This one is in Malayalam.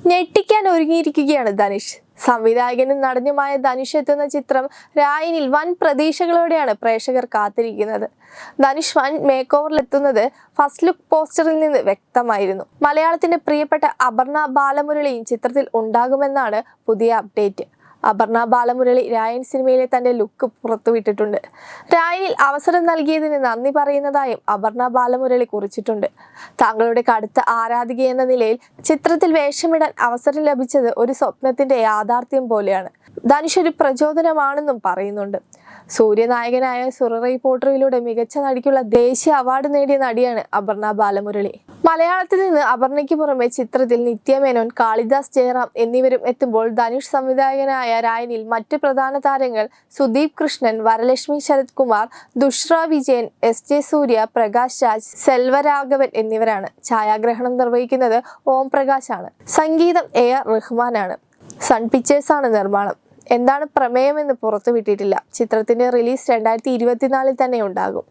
ഞെട്ടിക്കാൻ ഒരുങ്ങിയിരിക്കുകയാണ് ധനുഷ്. സംവിധായകനും നടനുമായ ധനുഷ് എത്തുന്ന ചിത്രം രായനിൽ വൻ പ്രതീക്ഷകളോടെയാണ് പ്രേക്ഷകർ കാത്തിരിക്കുന്നത്. ധനുഷ് വൻ മേക്ക് ഓവറിലെത്തുന്നത് ഫസ്റ്റ് ലുക്ക് പോസ്റ്ററിൽ നിന്ന് വ്യക്തമായിരുന്നു. മലയാളത്തിന്റെ പ്രിയപ്പെട്ട അപർണ ബാലമുരളിയും ചിത്രത്തിൽ ഉണ്ടാകുമെന്നാണ് പുതിയ അപ്ഡേറ്റ്. അപർണ ബാലമുരളി രായൻ സിനിമയിലെ തന്റെ ലുക്ക് പുറത്തുവിട്ടിട്ടുണ്ട്. രായനിൽ അവസരം നൽകിയതിന് നന്ദി പറയുന്നതായും അപർണ ബാലമുരളി കുറിച്ചിട്ടുണ്ട്. താങ്കളുടെ കടുത്ത ആരാധിക എന്ന നിലയിൽ ചിത്രത്തിൽ വേഷമിടാൻ അവസരം ലഭിച്ചത് ഒരു സ്വപ്നത്തിന്റെ യാഥാർത്ഥ്യം പോലെയാണ്. ധനുഷ് ഒരു പ്രചോദനമാണെന്നും പറയുന്നുണ്ട്. സൂര്യനായകനായ സുററൈ പോട്ടറിലൂടെ മികച്ച നടിക്കുള്ള ദേശീയ അവാർഡ് നേടിയ നടിയാണ് അപർണ ബാലമുരളി. മലയാളത്തിൽ നിന്ന് അപർണയ്ക്ക് പുറമെ ചിത്രത്തിൽ നിത്യ മേനോൻ, കാളിദാസ് ജയറാം എന്നിവരും എത്തുമ്പോൾ ധനുഷ് സംവിധായകനായ രായനിൽ മറ്റ് പ്രധാന താരങ്ങൾ സുദീപ് കൃഷ്ണൻ, വരലക്ഷ്മി ശരത് കുമാർ, ദുഷ്ര വിജയൻ, SJ സൂര്യ, പ്രകാശ് രാജ്, സെൽവരാഘവൻ എന്നിവരാണ്. ഛായാഗ്രഹണം നിർവഹിക്കുന്നത് ഓം പ്രകാശ് ആണ്. സംഗീതം AR റഹ്മാനാണ്. സൺ പിക്ചേഴ്സ് ആണ് നിർമ്മാണം. എന്താണ് പ്രമേയമെന്ന് പുറത്തുവിട്ടിട്ടില്ല. ചിത്രത്തിന്റെ റിലീസ് 2024 തന്നെ ഉണ്ടാകും.